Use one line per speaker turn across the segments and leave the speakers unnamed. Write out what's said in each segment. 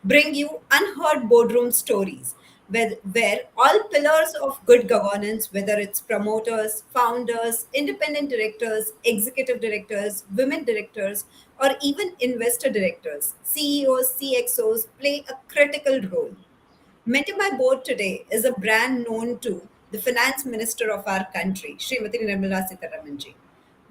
bring you unheard boardroom stories where all pillars of good governance, whether it's promoters, founders, independent directors, executive directors, women directors, or even investor directors, CEOs, CXOs play a critical role. Mentor My Board today is a brand known to the finance minister of our country, Srimati Nirmala Sitharamanji.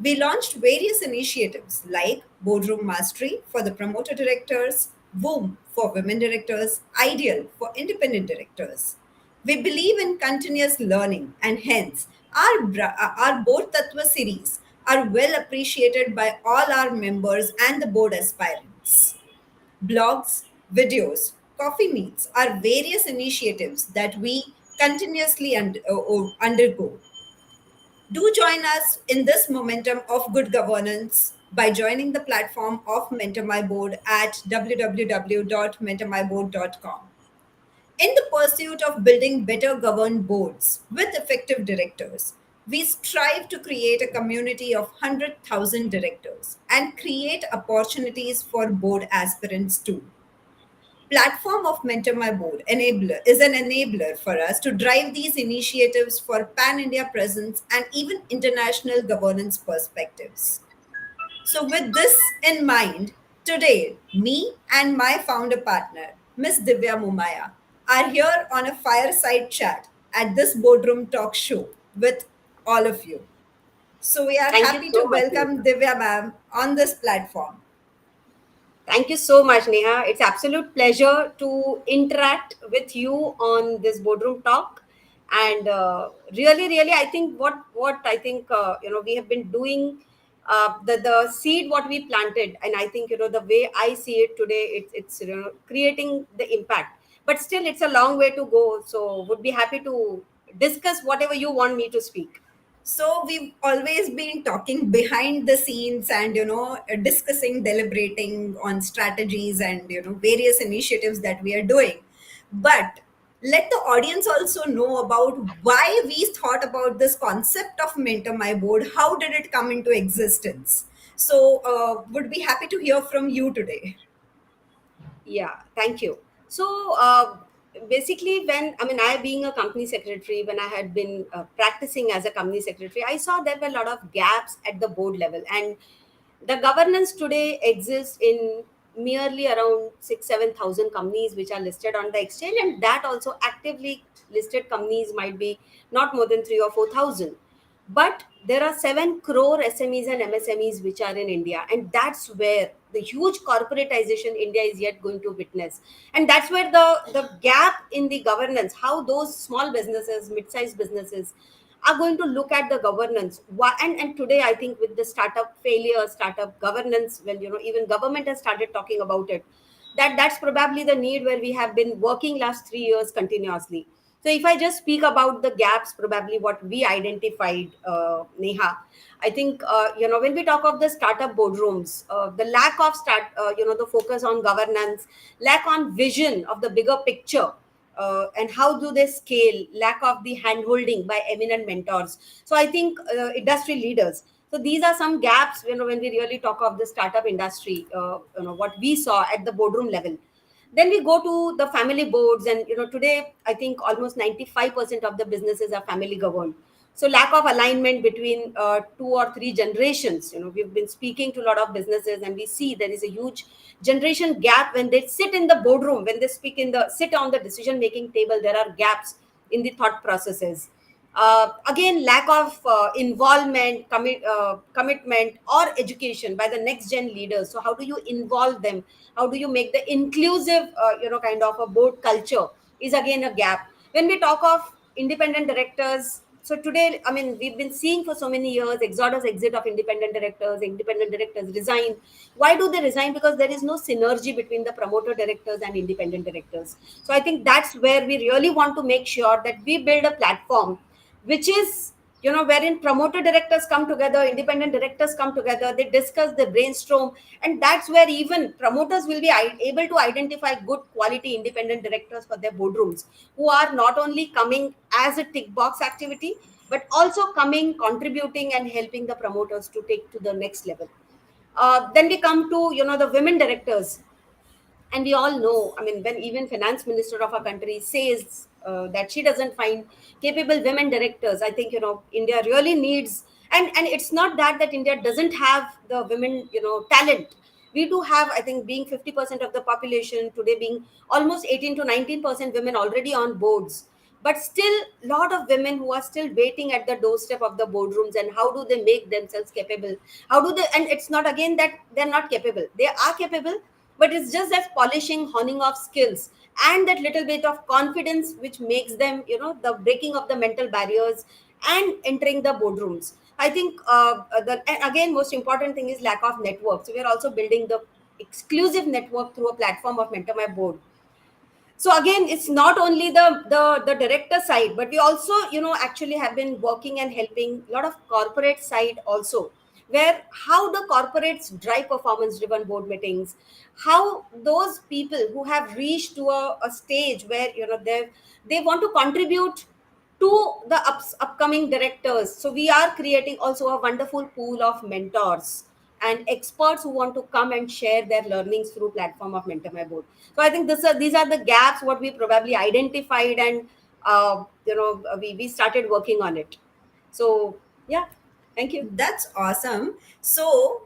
We launched various initiatives like Boardroom Mastery for the promoter directors, Boom for women directors, Ideal for independent directors. We believe in continuous learning, and hence our Board Tattva series are well appreciated by all our members and the board aspirants. Blogs, videos, coffee meets are various initiatives that we continuously undergo. Do join us in this momentum of good governance by joining the platform of Mentor My Board at www.mentormyboard.com. In the pursuit of building better governed boards with effective directors, we strive to create a community of 100,000 directors and create opportunities for board aspirants too. Platform of Mentor My Board enabler is an enabler for us to drive these initiatives for pan India presence and even international governance perspectives. So, with this in mind, today me and my founder partner, Miss Divya Mumaya, are here on a fireside chat at this boardroom talk show with all of you. So, we are
Thank you
happy to
so much,
welcome
Neha.
Divya ma'am on this platform.
Thank you so much, Neha. It's absolute pleasure to interact with you on this boardroom talk. And really, I think what I think we have been doing the seed what we planted, and I think the way I see it today, it's creating the impact. But still, it's a long way to go. So, would be happy to discuss whatever you want me to speak.
So we've always been talking behind the scenes and discussing, deliberating on strategies and various initiatives that we are doing. But let the audience also know about why we thought about this concept of Mentor My Board. How did it come into existence? So would be happy to hear from you today.
Yeah, thank you. So basically, when I mean, I being a company secretary, when I had been practicing as a company secretary, I saw there were a lot of gaps at the board level, and the governance today exists in merely around 6-7 thousand companies which are listed on the exchange, and that also actively listed companies might be not more than 3 or 4 thousand. But there are 7 crore SMEs and MSMEs which are in India, and that's where the huge corporatization India is yet going to witness. And that's where the gap in the governance, how those small businesses, mid-sized businesses are going to look at the governance. And today, I think with the startup failure, startup governance, well, even government has started talking about it. That's probably the need where we have been working last 3 years continuously. So if I just speak about the gaps, probably what we identified, Neha, I think when we talk of the startup boardrooms, the lack of the focus on governance, lack on vision of the bigger picture, and how do they scale, lack of the handholding by eminent mentors. So I think industry leaders. So these are some gaps, when we really talk of the startup industry, what we saw at the boardroom level. Then we go to the family boards, and today I think almost 95% of the businesses are family governed. So lack of alignment between 2 or 3 generations. We've been speaking to a lot of businesses, and we see there is a huge generation gap when they sit in the boardroom, when they sit on the decision making table. There are gaps in the thought processes. Again, lack of commitment or education by the next gen leaders. So how do you involve them? How do you make the inclusive kind of a board culture is again a gap. When we talk of independent directors, so today, I mean, we've been seeing for so many years exodus exit of independent directors resign. Why do they resign? Because there is no synergy between the promoter directors and independent directors. So I think that's where we really want to make sure that we build a platform which is wherein promoter directors come together, independent directors come together, they discuss, they brainstorm, and that's where even promoters will be able to identify good quality independent directors for their boardrooms, who are not only coming as a tick box activity, but also coming, contributing, and helping the promoters to take to the next level. Then we come to the women directors. And we all know, I mean, when even finance minister of our country says that she doesn't find capable women directors, I think, India really needs. And it's not that India doesn't have the women, talent. We do have, I think, being 50% of the population today, being almost 18 to 19% women already on boards, but still lot of women who are still waiting at the doorstep of the boardrooms. And how do they make themselves capable? How do they? And it's not again that they're not capable, they are capable, but it's just that polishing, honing of skills, and that little bit of confidence which makes them, the breaking of the mental barriers and entering the boardrooms. I think and again, most important thing is lack of network. So we are also building the exclusive network through a platform of Mentor My Board. So again, it's not only the director side, but we also, actually have been working and helping a lot of corporate side also, where how the corporates drive performance driven board meetings, how those people who have reached to a stage where, they want to contribute to the upcoming directors. So we are creating also a wonderful pool of mentors and experts who want to come and share their learnings through platform of Mentor My Board. So I think these are the gaps what we probably identified, and we started working on it. So yeah, thank you.
That's awesome. So,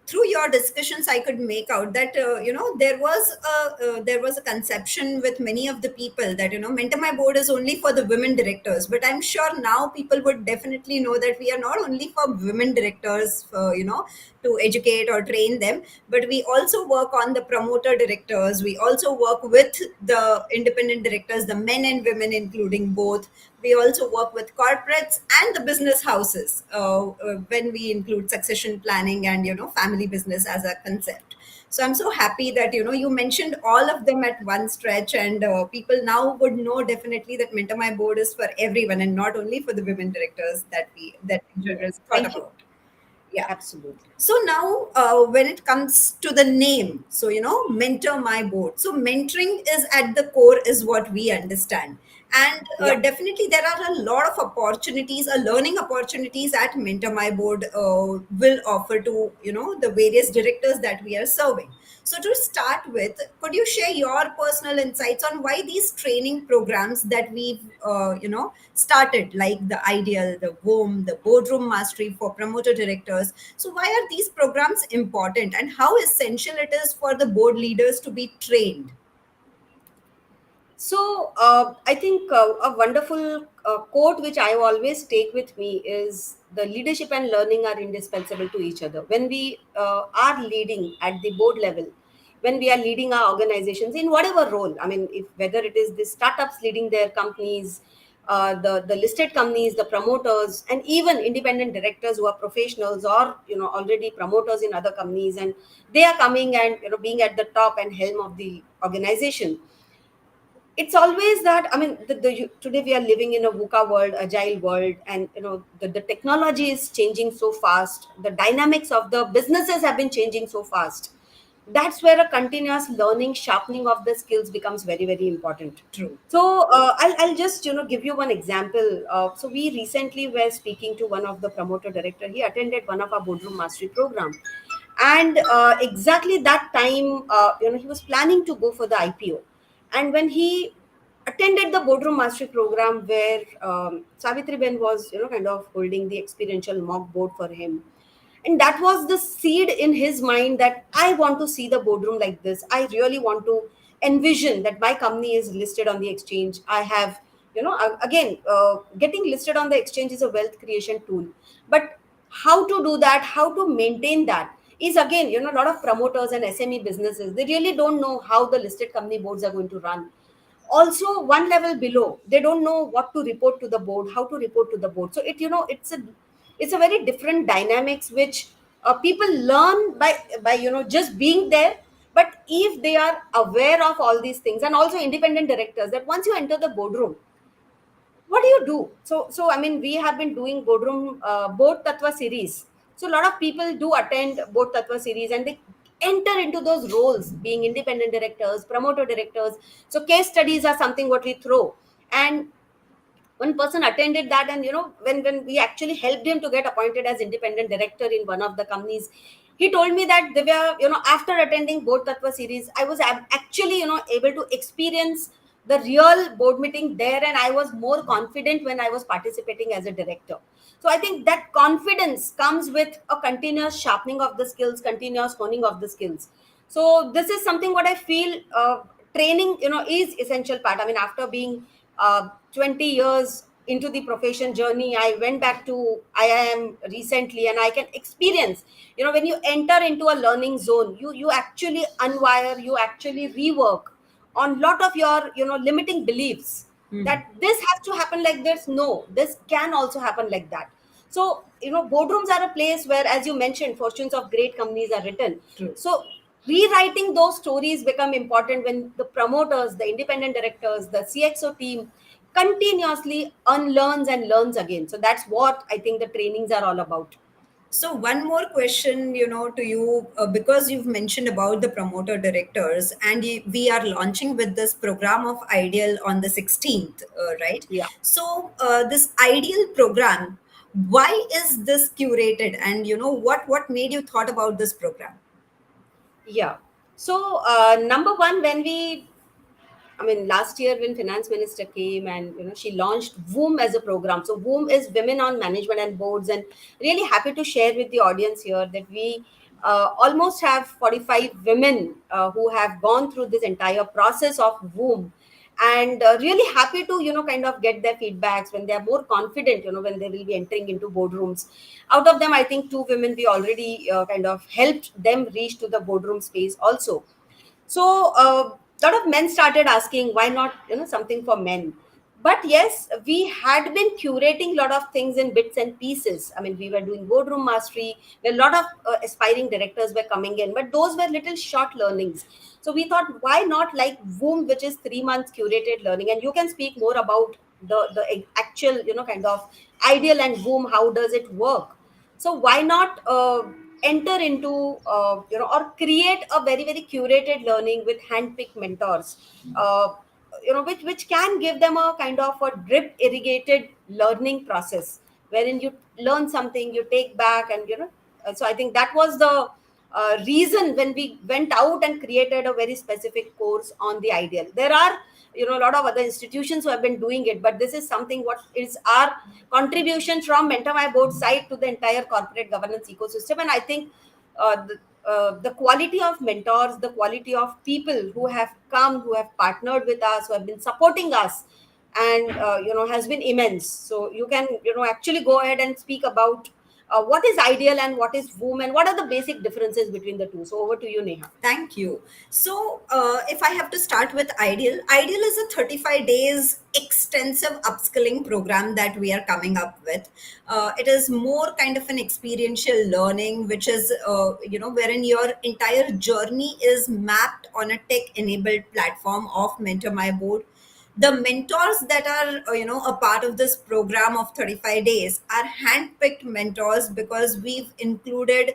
through your discussions, I could make out that there was a conception with many of the people that Mentor My Board is only for the women directors. But I'm sure now people would definitely know that we are not only for women directors, for to educate or train them, but we also work on the promoter directors. We also work with the independent directors, the men and women, including both. We also work with corporates and the business houses when we include succession planning and family business as a concept. So I'm so happy that you mentioned all of them at one stretch, and people now would know definitely that Mentor My Board is for everyone and not only for the women directors that we
Yes,
thought
thank you.
about. Yeah.
Absolutely.
So now, when it comes to the name, so Mentor My Board. So mentoring is at the core, is what we understand, and
Yeah.
definitely there are a lot of opportunities, learning opportunities at Mentor My Board will offer to the various directors that we are serving. So to start with, could you share your personal insights on why these training programs that we've started, like the Ideal, the WOM, the Boardroom Mastery for promoter directors? So why are these programs important, and how essential it is for the board leaders to be trained?
So I think a wonderful quote which I always take with me is the leadership and learning are indispensable to each other. When we are leading at the board level, when we are leading our organizations in whatever role, I mean, if whether it is the startups leading their companies, the listed companies, the promoters, and even independent directors who are professionals or already promoters in other companies, and they are coming and being at the top and helm of the organization. It's always that, I mean, today we are living in a VUCA world, agile world, and the technology is changing so fast, the dynamics of the businesses have been changing so fast. That's where a continuous learning, sharpening of the skills becomes very, very important.
True.
So I'll just give you one example. So we recently were speaking to one of the promoter director. He attended one of our boardroom mastery program, and exactly that time, he was planning to go for the IPO. And when he attended the boardroom mastery program, where Savitri Ben was kind of holding the experiential mock board for him, and that was the seed in his mind that I want to see the boardroom like this. I really want to envision that my company is listed on the exchange. I have, again, getting listed on the exchange is a wealth creation tool, but how to do that, how to maintain that is, again, a lot of promoters and SME businesses, they really don't know how the listed company boards are going to run. Also, one level below, they don't know what to report to the board, how to report to the board. So it's a very different dynamics which people learn by just being there. But if they are aware of all these things, and also independent directors, that once you enter the boardroom, what do you do? So I mean, we have been doing boardroom board tattva series. So a lot of people do attend board tattva series, and they enter into those roles, being independent directors, promoter directors. So case studies are something what we throw. And one person attended that, and when we actually helped him to get appointed as independent director in one of the companies, He told me that Divya, after attending Board Tattva series, I was actually, able to experience the real board meeting there, and I was more confident when I was participating as a director. So I think that confidence comes with a continuous sharpening of the skills, continuous honing of the skills. So this is something what I feel training, is essential part. I mean, after being 20 years into the profession journey, I went back to IIM recently, and I can experience, when you enter into a learning zone, you actually unwire, you actually rework on lot of your, limiting beliefs, that this has to happen like this. No, this can also happen like that. So, boardrooms are a place where, as you mentioned, fortunes of great companies are written.
True.
So rewriting those stories become important when the promoters, the independent directors, the CXO team continuously unlearns and learns again. So that's what I think the trainings are all about.
So one more question, to you, because you've mentioned about the promoter directors, and we are launching with this program of Ideal on the 16th, right?
Yeah.
So this Ideal program, why is this curated, and what made you thought about this program?
Yeah. So, number one, I mean, last year when finance minister came and she launched WOOM as a program. So WOOM is Women on Management and Boards, and really happy to share with the audience here that we almost have 45 women who have gone through this entire process of WOOM, and really happy to kind of get their feedbacks when they are more confident, when they will be entering into boardrooms. Out of them, I think two women we already kind of helped them reach to the boardroom space also. So a lot of men started asking why not something for men. But yes, we had been curating a lot of things in bits and pieces. I mean, we were doing boardroom mastery, where a lot of aspiring directors were coming in, but those were little short learnings. So we thought, why not like WOOM, which is 3 months curated learning, and you can speak more about the actual kind of ideal and WOOM, how does it work. So why not enter into or create a very very curated learning with handpicked mentors, which can give them a kind of a drip irrigated learning process, wherein you learn something, you take back, and so I think that was the reason when we went out and created a very specific course on the ideal. There are a lot of other institutions who have been doing it, but this is something what is our contribution from Mentor My Board side to the entire corporate governance ecosystem. And I think the quality of mentors, the quality of people who have come, who have partnered with us, who have been supporting us, and has been immense. So you can actually go ahead and speak about what is ideal and what is WOOM, and what are the basic differences between the two. So over to you, Neha.
Thank you. So, if I have to start with Ideal, Ideal is a 35 days extensive upskilling program that we are coming up with. It is more kind of an experiential learning, which is, wherein your entire journey is mapped on a tech enabled platform of Mentor My Board. The mentors that are a part of this program of 35 days are handpicked mentors, because we've included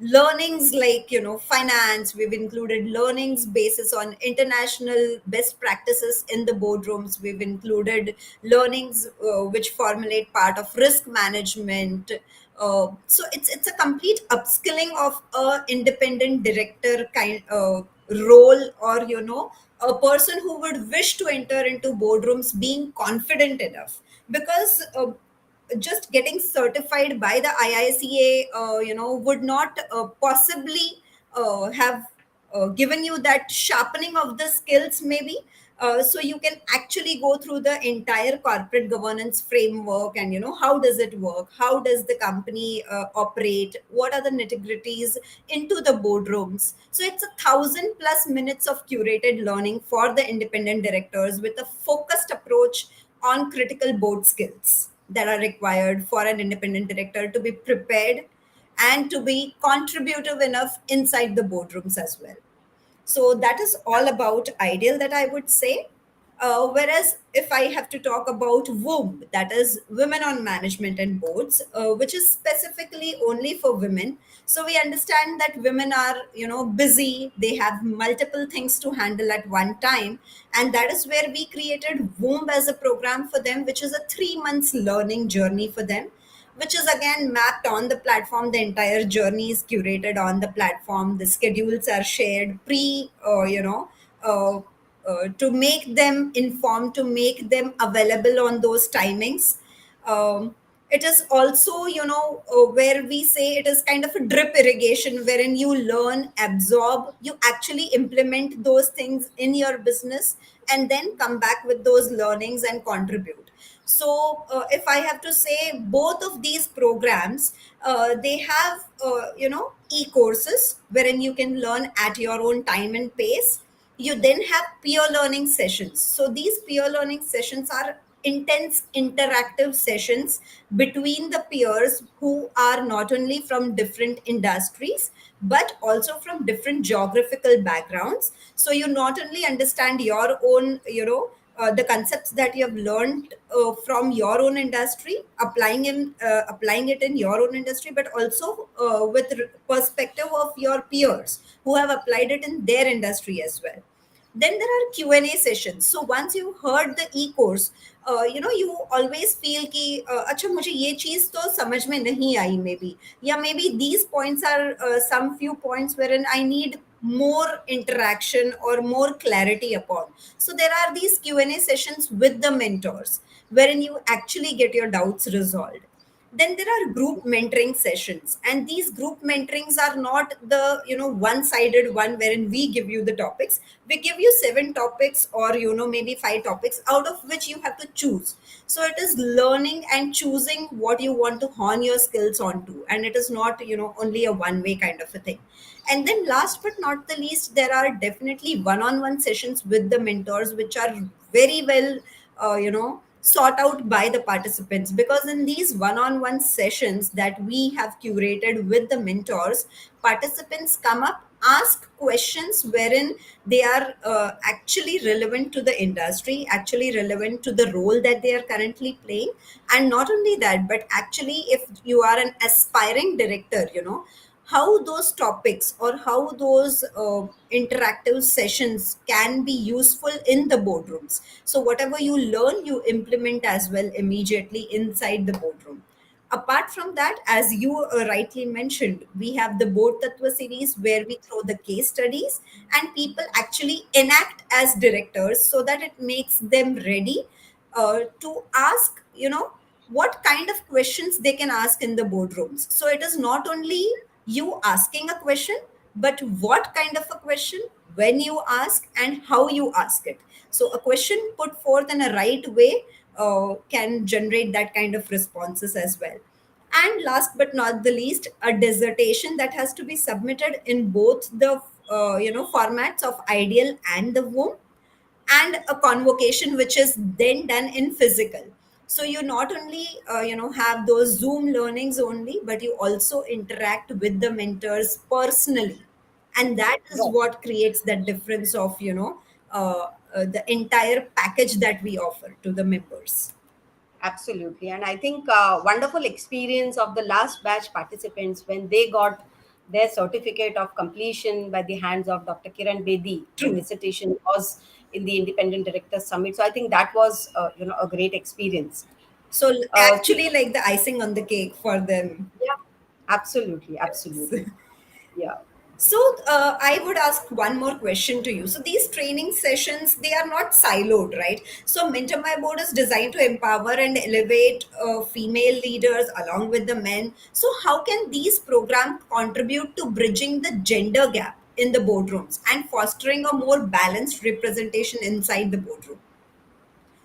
learnings like finance. We've included learnings basis on international best practices in the boardrooms. We've included learnings which formulate part of risk management. So it's a complete upskilling of a independent director kind role, or a person who would wish to enter into boardrooms being confident enough, because just getting certified by the IICA would not possibly have given you that sharpening of the skills maybe. So you can actually go through the entire corporate governance framework, and how does it work, how does the company operate, what are the nitty-gritties into the boardrooms. So it's 1,000+ minutes of curated learning for the independent directors, with a focused approach on critical board skills that are required for an independent director to be prepared and to be contributive enough inside the boardrooms as well. So that is all about Ideal, that I would say. Whereas if I have to talk about WOM, that is Women on Management and Boards, which is specifically only for women. So we understand that women are, busy. They have multiple things to handle at one time. And that is where we created WOM as a program for them, which is a 3 months learning journey for them, which is again mapped on the platform. The entire journey is curated on the platform. The schedules are shared to make them informed, to make them available on those timings. It is also, where we say it is kind of a drip irrigation, wherein you learn, absorb, you actually implement those things in your business, and then come back with those learnings and contribute. So if I have to say, both of these programs, they have e-courses wherein you can learn at your own time and pace. You then have peer learning sessions. So these peer learning sessions are intense interactive sessions between the peers who are not only from different industries but also from different geographical backgrounds. So you not only understand your own, the concepts that you have learned from your own industry, applying it in your own industry, but also with perspective of your peers who have applied it in their industry as well. Then there are Q&A sessions. So once you heard the e-course, you always feel कि अच्छा मुझे ये चीज तो समझ में नहीं आई, maybe, या maybe these points are some few points wherein I need more interaction or more clarity upon. So there are these Q&A sessions with the mentors wherein you actually get your doubts resolved. Then there are group mentoring sessions, and these group mentorings are not the one sided one wherein we give you the topics. We give you 7 topics, or maybe 5 topics, out of which you have to choose. So it is learning and choosing what you want to hone your skills onto, and it is not only a one way kind of a thing. And then last but not the least, there are definitely one on one sessions with the mentors, which are very well sought out by the participants, because in these one-on-one sessions that we have curated with the mentors, participants come up, ask questions wherein they are actually relevant to the industry, actually relevant to the role that they are currently playing. And not only that, but actually, if you are an aspiring director, how those topics or how those interactive sessions can be useful in the boardrooms. So whatever you learn, you implement as well immediately inside the boardroom. Apart from that, as you rightly mentioned, we have the board tattva series where we throw the case studies and people actually enact as directors, so that it makes them ready to ask, what kind of questions they can ask in the boardrooms. So it is not only you asking a question, but what kind of a question, when you ask, and how you ask it. So a question put forth in a right way can generate that kind of responses as well. And last but not the least, a dissertation that has to be submitted in both the formats of ideal and the womb, and a convocation which is then done in physical. So you not only have those Zoom learnings only, but you also interact with the mentors personally, and that is
Right.
what creates that difference of the entire package that we offer to the members.
Absolutely. And I think wonderful experience of the last batch participants when they got their certificate of completion by the hands of Dr. Kiran Bedi. The
True.
dissertation was in the Independent Directors Summit. So I think that was, a great experience.
So
So,
actually, like the icing on the cake for them.
yeah, absolutely. Absolutely. Yeah.
So I would ask one more question to you. So these training sessions, they are not siloed, right? So Mentor My Board is designed to empower and elevate female leaders along with the men. So how can these programs contribute to bridging the gender gap in the boardrooms and fostering a more balanced representation inside the boardroom?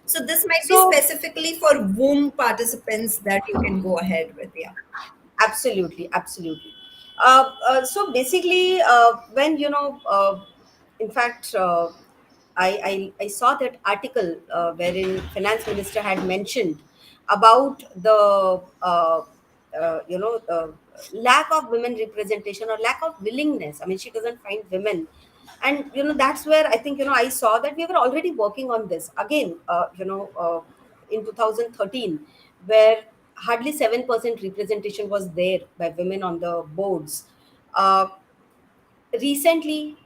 So this might be
So,
specifically for womb participants that you can go ahead with. Yeah.
absolutely, absolutely. So basically, when in fact, I saw that article wherein finance minister had mentioned about the lack of women representation or lack of willingness. I mean, she doesn't find women, and that's where I think I saw that we were already working on this again. In 2013, where hardly 7% representation was there by women on the boards. Uh, Recently,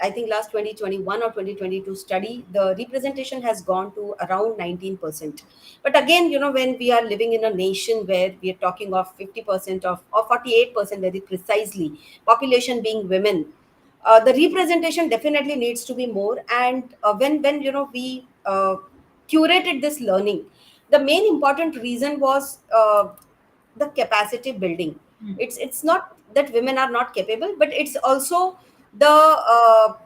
I think last 2021 or 2022 study, the representation has gone to around 19%. But again, when we are living in a nation where we are talking of 50% of, or 48% very precisely, population being women, the representation definitely needs to be more. And when we curated this learning, the main important reason was the capacity building. It's not that women are not capable, but it's also the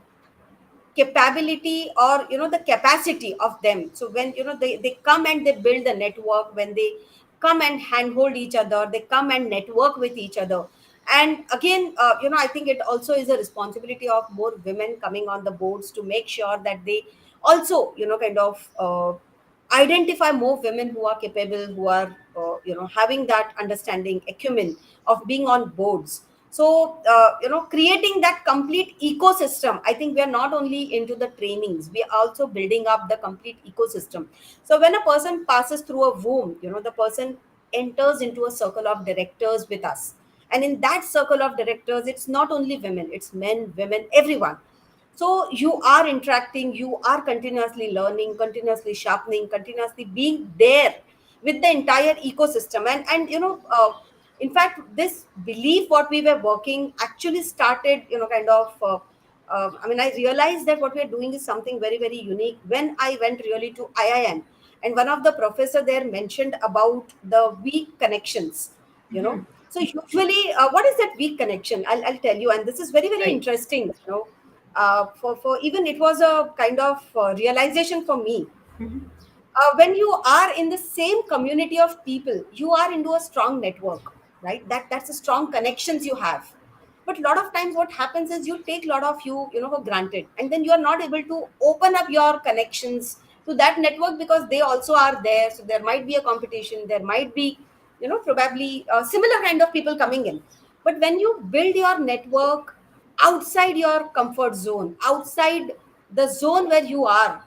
capability, or the capacity of them. So when they come and they build the network, when they come and handhold each other, they come and network with each other. And again, I think it also is a responsibility of more women coming on the boards to make sure that they also kind of identify more women who are capable, who are having that understanding acumen of being on boards. So creating that complete ecosystem, I think we are not only into the trainings, we are also building up the complete ecosystem. So when a person passes through a womb, the person enters into a circle of directors with us. And in that circle of directors, it's not only women, it's men, women, everyone. So you are interacting, you are continuously learning, continuously sharpening, continuously being there with the entire ecosystem. And in fact, this belief what we were working actually started, kind of I mean, I realized that what we are doing is something very, very unique when I went really to IIM. And one of the professor there mentioned about the weak connections, you know. So usually, what is that weak connection? I'll tell you, and this is very, very
Right.
interesting, for even it was a kind of realization for me. When you are in the same community of people, you are into a strong network, right? That's a strong connections you have. But a lot of times what happens is you take a lot of you for granted, and then you are not able to open up your connections to that network, because they also are there. So there might be a competition, there might be probably similar kind of people coming in. But when you build your network outside your comfort zone, outside the zone where you are,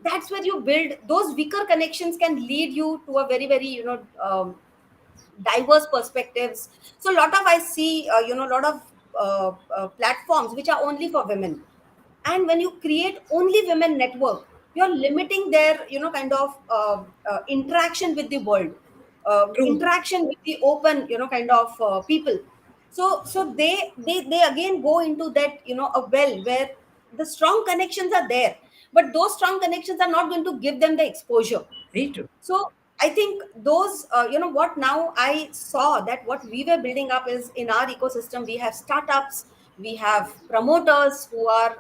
that's where you build those weaker connections, can lead you to a very, very diverse perspectives. So a lot of I see a lot of platforms which are only for women. And when you create only women network, you're limiting their kind of interaction with the world,
True.
interaction with the open kind of people. So they again go into that a well where the strong connections are there, but those strong connections are not going to give them the exposure.
Very true.
So I think those, what now I saw that what we were building up is in our ecosystem, we have startups, we have promoters who are,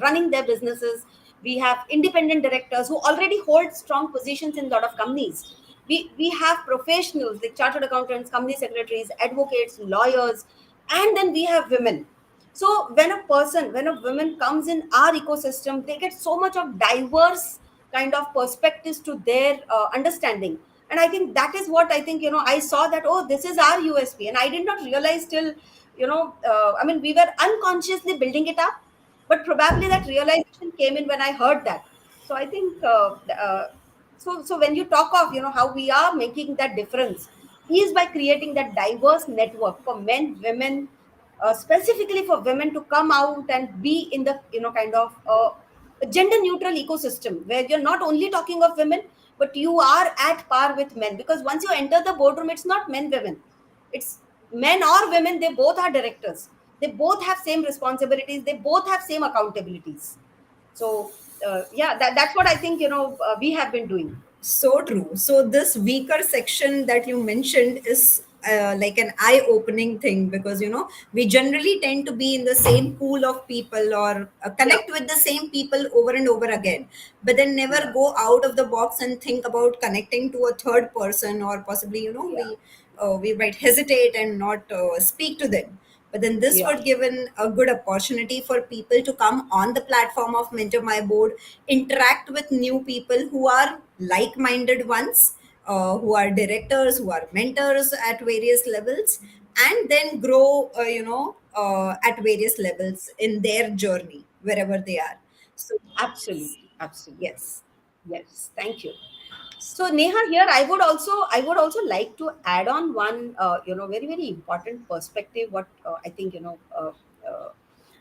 running their businesses. We have independent directors who already hold strong positions in a lot of companies. We have professionals like chartered accountants, company secretaries, advocates, lawyers, and then we have women. So when a woman comes in our ecosystem, they get so much of diverse kind of perspectives to their understanding. And I think that is what I think, I saw that, oh, this is our USP. And I did not realize till, I mean, we were unconsciously building it up, but probably that realization came in when I heard that. So I think, so when you talk of, how we are making that difference is by creating that diverse network for men, women, specifically for women to come out and be in the kind of a gender neutral ecosystem where you're not only talking of women, but you are at par with men. Because once you enter the boardroom, it's not men, women, it's men or women, they both are directors, they both have same responsibilities, they both have same accountabilities. So yeah, that's what I think, we have been doing.
So true. So this weaker section that you mentioned is like an eye-opening thing, because we generally tend to be in the same pool of people, or
Yeah,
connect with the same people over and over again, but then never
yeah,
go out of the box and think about connecting to a third person, or possibly
yeah,
we might hesitate and not speak to them. But then this
yeah,
would give an, a good opportunity for people to come on the platform of Mentor My Board, interact with new people who are like-minded ones, who are directors, who are mentors at various levels, and then grow, at various levels in their journey wherever they are. So
absolutely, absolutely.
yes.
Yes, thank you. So Neha, here I would also like to add on one very, very important perspective. What I think, uh,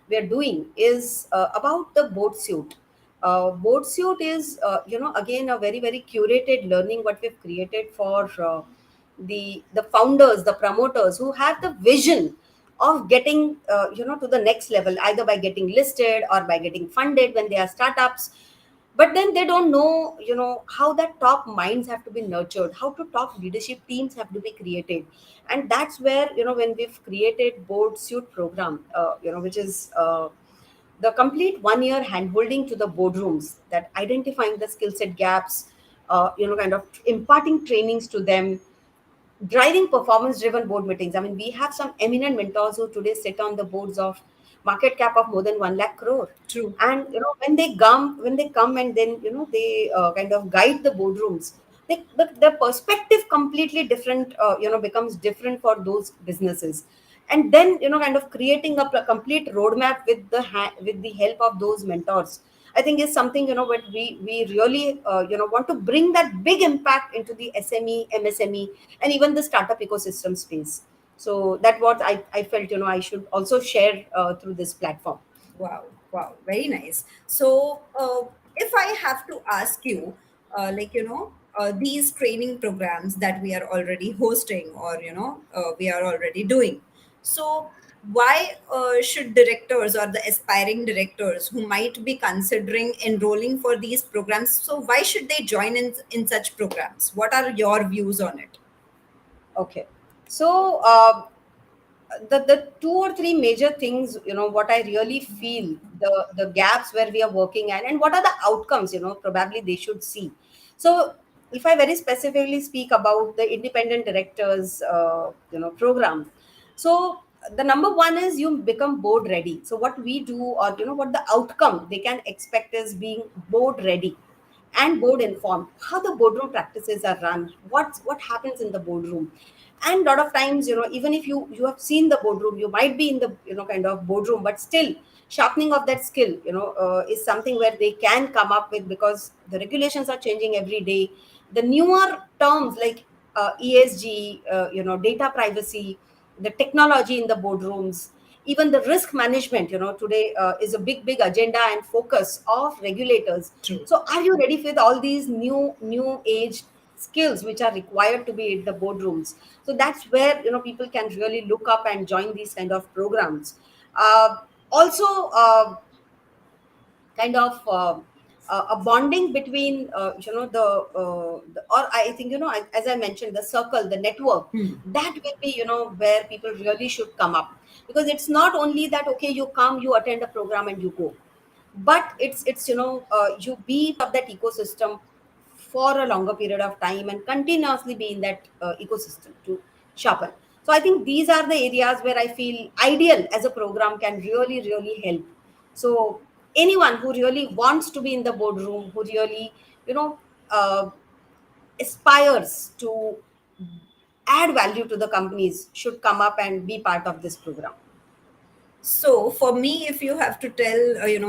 we are doing is about the board suit. Board suit is, again, a very, very curated learning what we've created for the founders, the promoters who have the vision of getting to the next level, either by getting listed or by getting funded when they are startups. But then they don't know, how that top minds have to be nurtured, how to top leadership teams have to be created. And that's where, when we've created board suit program, which is the complete 1 year handholding to the boardrooms, that identifying the skill set gaps, kind of imparting trainings to them, driving performance driven board meetings. I mean, we have some eminent mentors who today sit on the boards of market cap of more than 1 lakh crore.
True.
And when they come and then they kind of guide the boardrooms, the perspective completely different, becomes different for those businesses. And then kind of creating a complete roadmap with with the help of those mentors, I think is something, what we really want to bring that big impact into the SME, MSME, and even the startup ecosystem space. So that what I felt, I should also share through this platform.
Wow, wow, very nice. So, if I have to ask you, these training programs that we are already hosting, or we are already doing, so why should directors or the aspiring directors who might be considering enrolling for these programs, so why should they join in such programs? What are your views on it?
Okay. So the two or three major things, what I really feel, the gaps where we are working at, and what are the outcomes, probably they should see. So if I very specifically speak about the independent directors program, so the number one is you become board ready. So what we do, or what the outcome they can expect is being board ready and board informed, how the boardroom practices are run, what happens in the boardroom. And a lot of times, even if you have seen the boardroom, you might be in the kind of boardroom, but still sharpening of that skill, is something where they can come up with, because the regulations are changing every day. The newer terms like ESG, data privacy, the technology in the boardrooms, even the risk management, today is a big agenda and focus of regulators.
True.
So are you ready with all these new age skills which are required to be in the boardrooms? So that's where people can really look up and join these kind of programs. Also, kind of a bonding between or I think, as I mentioned, the circle, the network,
Hmm.
that will be, where people really should come up. Because it's not only that, okay, you come, you attend a program and you go, but it's you be of that ecosystem for a longer period of time and continuously be in that ecosystem to sharpen. So I think these are the areas where I feel ideal as a program can really help. So anyone who really wants to be in the boardroom, who really you know uh, aspires to add value to the companies, should come up and be part of this program.
So for me, if you have to tell,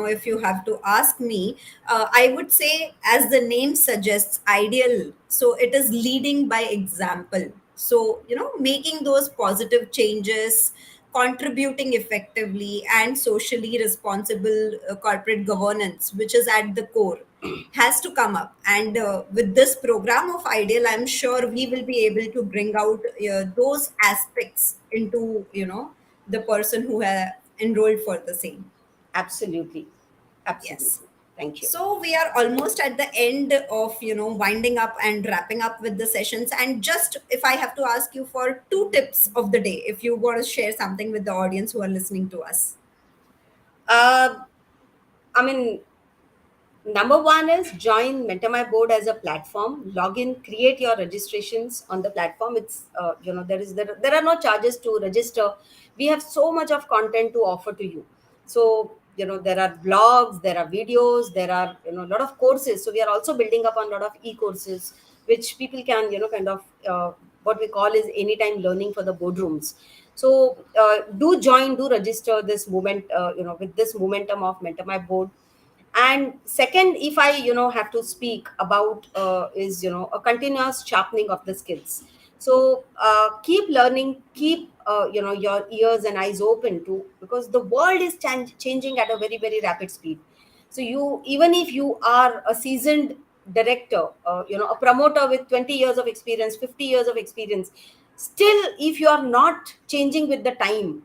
if you have to ask me, I would say, as the name suggests, ideal. So it is leading by example. So, making those positive changes, contributing effectively, and socially responsible corporate governance, which is at the core, has to come up. And with this program of Ideal, I'm sure we will be able to bring out those aspects into, the person who have enrolled for the same.
Absolutely.
Yes.
Absolutely. Thank you.
So we are almost at the end of, winding up and wrapping up with the sessions. And just if I have to ask you for two tips of the day, if you want to share something with the audience who are listening to us.
uh, I mean, number one is join MentorMyBoard as a platform. Log in, create your registrations on the platform. It's there are no charges to register. We have so much of content to offer to you. So there are blogs, there are videos, there are a lot of courses. So we are also building up on a lot of e-courses which people can kind of what we call is anytime learning for the boardrooms. So do join, do register this movement. With this momentum of MentorMyBoard. And second, if I have to speak about is a continuous sharpening of the skills. So keep learning, keep your ears and eyes open to, because the world is changing at a very very rapid speed. So you, even if you are a seasoned director, a promoter with 20 years of experience, 50 years of experience, still if you are not changing with the time,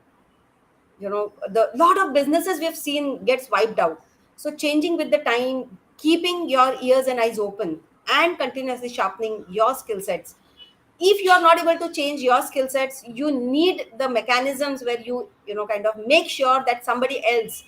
the lot of businesses we've seen gets wiped out. So changing with the time, keeping your ears and eyes open, and continuously sharpening your skill sets. If you are not able to change your skill sets, you need the mechanisms where you kind of make sure that somebody else,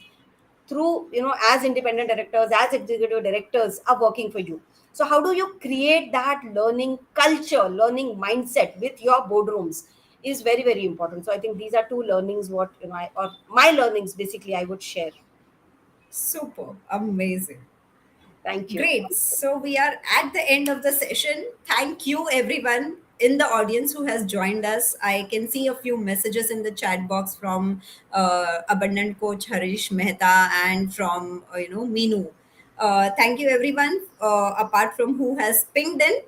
through as independent directors, as executive directors, are working for you. So how do you create that learning culture, learning mindset with your boardrooms, is very very important. So I think these are two learnings, what or my learnings basically I would share.
Super. Amazing.
Thank you.
Great. So we are at the end of the session. Thank you, everyone in the audience who has joined us. I can see a few messages in the chat box from Abundant Coach Harish Mehta and from Meenu. Thank you, everyone. Apart from who has pinged in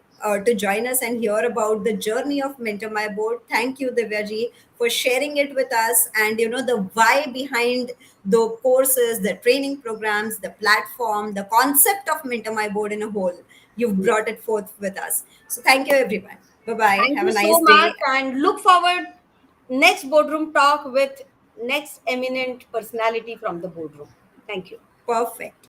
to join us and hear about the journey of Mentor My Board. Thank you, Divyaji, for sharing it with us, and the why behind the courses, the training programs, the platform, the concept of Mentor My Board in a whole. You've brought it forth with us. So thank you, everyone. Bye bye.
Thank
Have
you
a
so
nice
much,
day.
and look forward next boardroom talk with next eminent personality from the boardroom. Thank you.
Perfect.